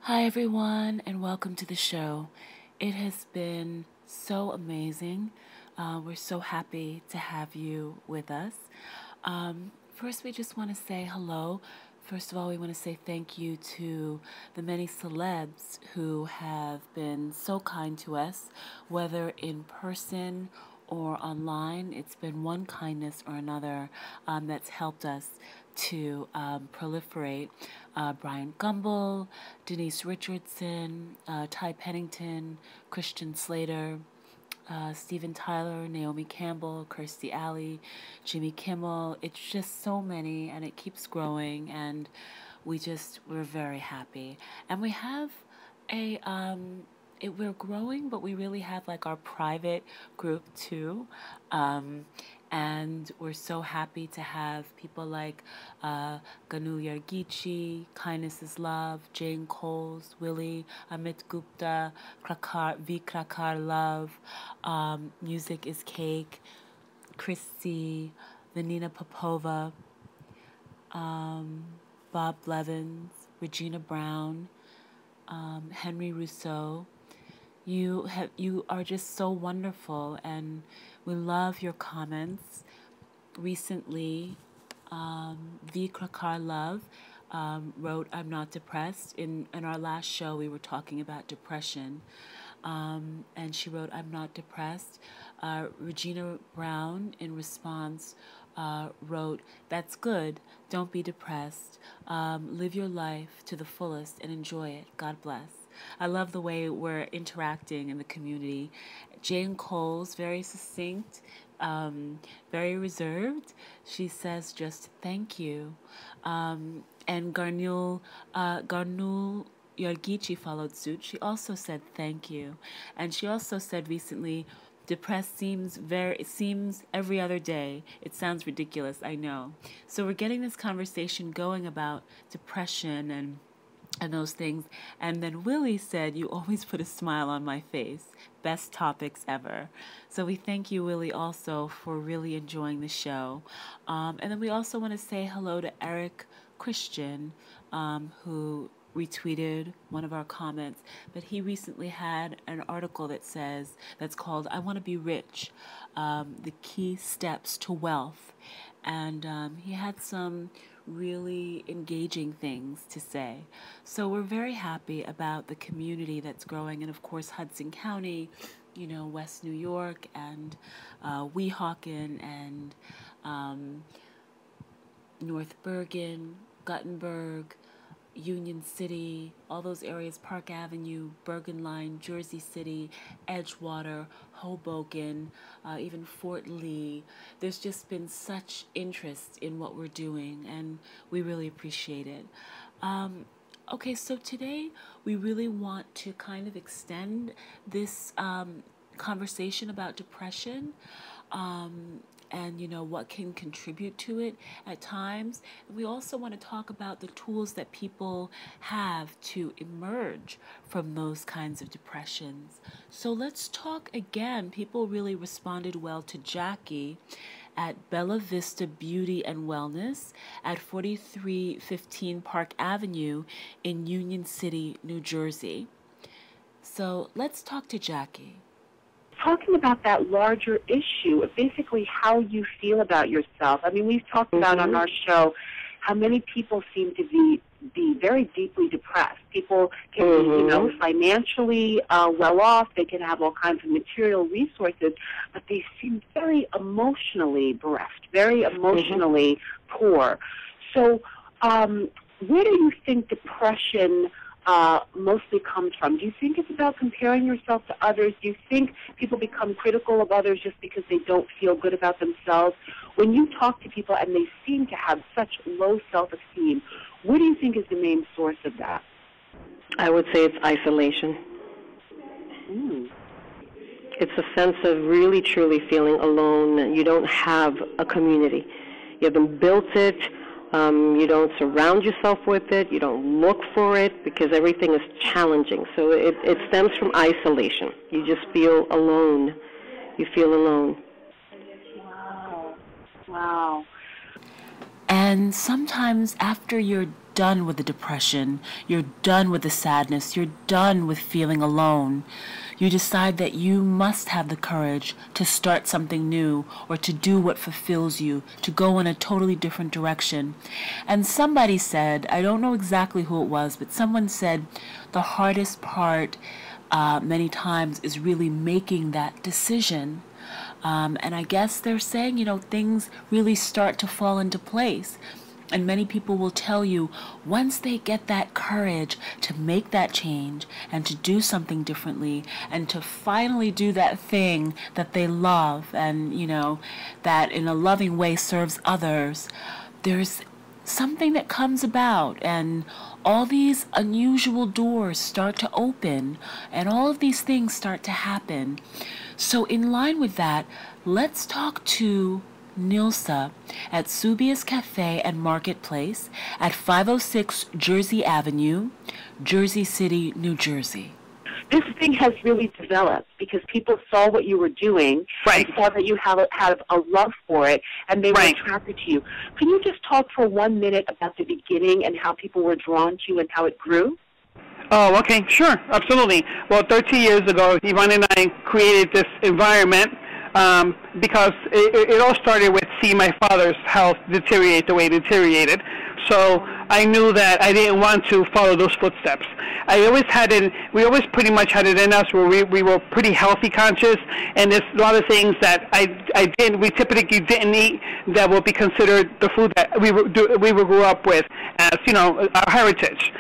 Hi, everyone, and welcome to the show. It has been so amazing. We're so happy to have you with us. First, we just want to say hello. First of all, we want to say thank you to the many celebs who have been so kind to us, whether in person or online. It's been one kindness or another that's helped us to proliferate. Brian Gumble, Denise Richardson, Ty Pennington, Christian Slater, Steven Tyler, Naomi Campbell, Kirstie Alley, Jimmy Kimmel. It's just so many, and it keeps growing, and we're very happy. And we have we're growing, but we really have like our private group too. And we're so happy to have people like Ganu Yargichi, Kindness is Love, Jane Coles, Willie, Amit Gupta, Krakar Love, Music is Cake, Christy, Vanina Popova, Bob Blevins, Regina Brown, Henry Rousseau. You are just so wonderful, and we love your comments. Recently, V. Krakar Love wrote, "I'm not depressed." In our last show, we were talking about depression, and she wrote, "I'm not depressed." Regina Brown, in response, wrote, "That's good. Don't be depressed. Live your life to the fullest and enjoy it. God bless." I love the way we're interacting in the community. Jane Coles, very succinct, very reserved. She says just thank you. And Garnul Yargichi followed suit. She also said thank you. And she also said recently, depressed seems every other day. It sounds ridiculous, I know. So we're getting this conversation going about depression and those things. And then Willie said, "You always put a smile on my face. Best topics ever." So we thank you, Willie, also for really enjoying the show. And then we also want to say hello to Eric Christian, who retweeted one of our comments, but he recently had an article that's called "I Want to Be Rich, the Key Steps to Wealth." And he had some really engaging things to say. So we're very happy about the community that's growing, and of course Hudson County, West New York, and Weehawken, and North Bergen, Guttenberg, Union City, all those areas, Park Avenue, Bergen Line, Jersey City, Edgewater, Hoboken, even Fort Lee. There's just been such interest in what we're doing, and we really appreciate it. Okay, so today we really want to kind of extend this conversation about depression. And what can contribute to it at times. We also want to talk about the tools that people have to emerge from those kinds of depressions. So let's talk again. People really responded well to Jackie at Bella Vista Beauty and Wellness at 4315 Park Avenue in Union City, New Jersey. So let's talk to Jackie. Talking about that larger issue of basically how you feel about yourself. I mean, we've talked about on our show how many people seem to be very deeply depressed. People can be, financially well off. They can have all kinds of material resources, but they seem very emotionally bereft, very emotionally poor. So where do you think depression mostly comes from? Do you think it's about comparing yourself to others? Do you think people become critical of others just because they don't feel good about themselves? When you talk to people and they seem to have such low self-esteem, what do you think is the main source of that? I would say it's isolation. It's a sense of really, truly feeling alone. You don't have a community. You haven't built it. You don't surround yourself with it. You don't look for it because everything is challenging. So it stems from isolation. You just feel alone. You feel alone. Wow. And sometimes after you're done with the depression, you're done with the sadness, you're done with feeling alone. You decide that you must have the courage to start something new or to do what fulfills you, to go in a totally different direction. And somebody said, I don't know exactly who it was, but someone said the hardest part many times is really making that decision. And I guess they're saying, things really start to fall into place. And many people will tell you, once they get that courage to make that change and to do something differently and to finally do that thing that they love and, that in a loving way serves others, there's something that comes about and all these unusual doors start to open and all of these things start to happen. So in line with that, let's talk to Nilsa at Subia's Cafe and Marketplace at 506 Jersey Avenue, Jersey City, New Jersey. This thing has really developed because people saw what you were doing Right. and saw that you have a love for it, and they were Right. attracted to you. Can you just talk for 1 minute about the beginning and how people were drawn to you and how it grew? Oh, okay, sure, absolutely. Well, 13 years ago, Yvonne and I created this environment because it all started with seeing my father's health deteriorate the way it deteriorated. So I knew that I didn't want to follow those footsteps. We always pretty much had it in us where we were pretty healthy conscious, and there's a lot of things that we typically didn't eat that would be considered the food that we grew up with as, our heritage.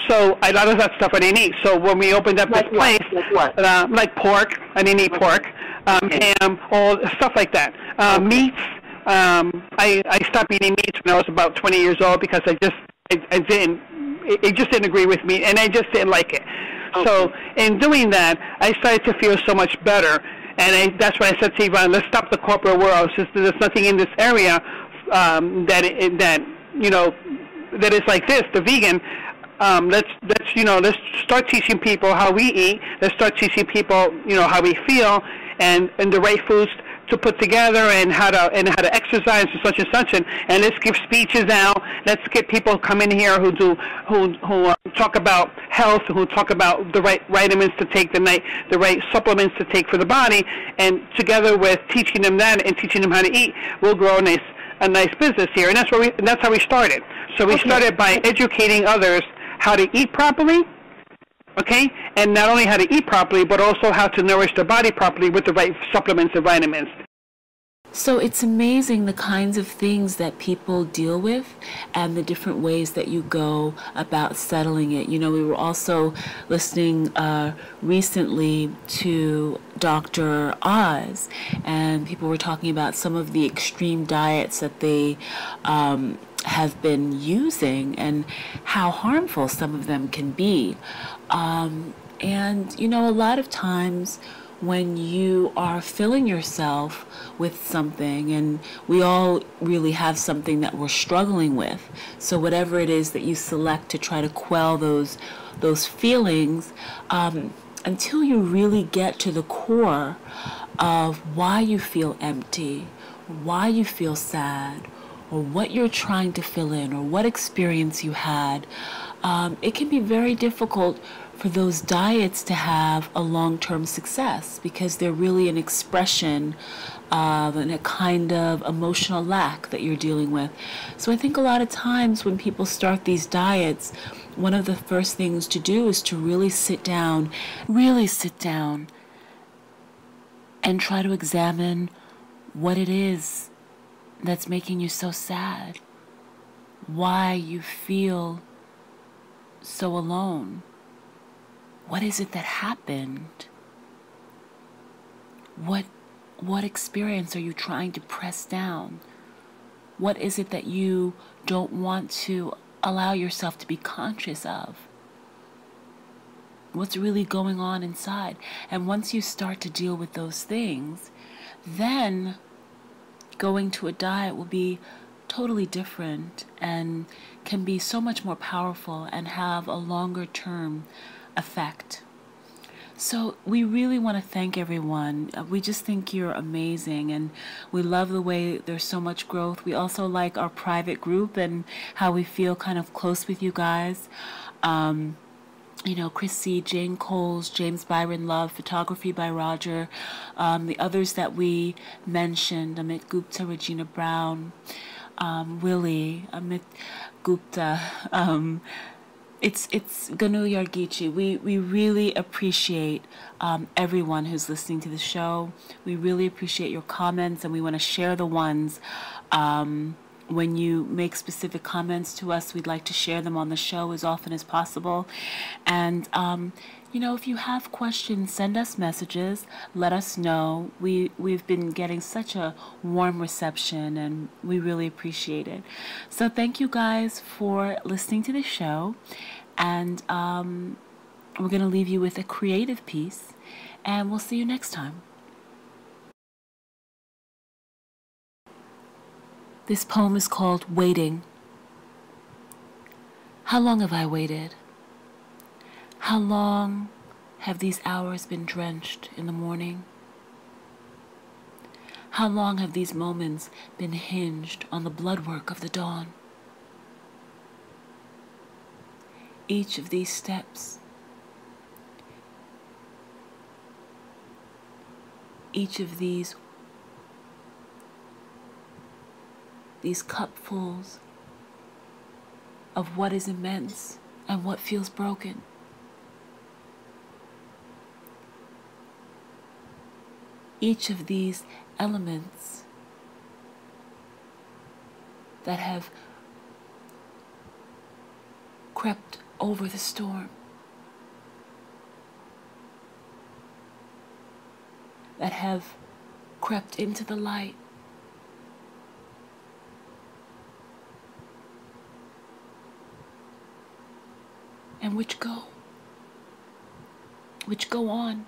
So a lot of that stuff I didn't eat. So when we opened up this place, like pork, I didn't eat pork, ham, all stuff like that. Meats, I stopped eating meats when I was about 20 years old because it just didn't agree with me, and I just didn't like it. Okay. So in doing that, I started to feel so much better, and that's when I said to Yvonne, let's stop the corporate world. Since there's nothing in this area that is like this, the vegan. Let's start teaching people how we eat. Let's start teaching people, how we feel and the right foods to put together and how to exercise and such and let's give speeches out. Let's get people come in here who talk about health, who talk about the right vitamins to take, the right supplements to take for the body, and together with teaching them that and teaching them how to eat, we'll grow a nice business here, and that's how we started. So we started by educating others how to eat properly, okay, and not only how to eat properly, but also how to nourish the body properly with the right supplements and vitamins. So it's amazing the kinds of things that people deal with and the different ways that you go about settling it. We were also listening recently to Dr. Oz, and people were talking about some of the extreme diets that they have been using and how harmful some of them can be. And, a lot of times when you are filling yourself with something, and we all really have something that we're struggling with, so whatever it is that you select to try to quell those feelings, until you really get to the core of why you feel empty, why you feel sad, or what you're trying to fill in, or what experience you had, it can be very difficult for those diets to have a long-term success because they're really an expression of a kind of emotional lack that you're dealing with. So I think a lot of times when people start these diets, one of the first things to do is to really sit down and try to examine what it is that's making you so sad, why you feel so alone. What is it that happened? What experience are you trying to press down? What is it that you don't want to allow yourself to be conscious of? What's really going on inside? And once you start to deal with those things, then going to a diet will be totally different and can be so much more powerful and have a longer term effect. So we really want to thank everyone. We just think you're amazing, and we love the way there's so much growth. We also like our private group and how we feel kind of close with you guys. You know, Chris C., Jane Coles, James Byron Love, Photography by Roger, the others that we mentioned, Amit Gupta, Regina Brown, Willie, Amit Gupta, it's Ganu Yargichi. We really appreciate everyone who's listening to the show. We really appreciate your comments, and we want to share the ones. When you make specific comments to us, we'd like to share them on the show as often as possible. And, you know, if you have questions, send us messages. Let us know. We've been getting such a warm reception, and we really appreciate it. So thank you guys for listening to the show. And we're going to leave you with a creative piece. And we'll see you next time. This poem is called Waiting. How long have I waited? How long have these hours been drenched in the morning? How long have these moments been hinged on the bloodwork of the dawn? Each of these steps, each of these cupfuls of what is immense and what feels broken. Each of these elements that have crept over the storm, that have crept into the light, and which go on.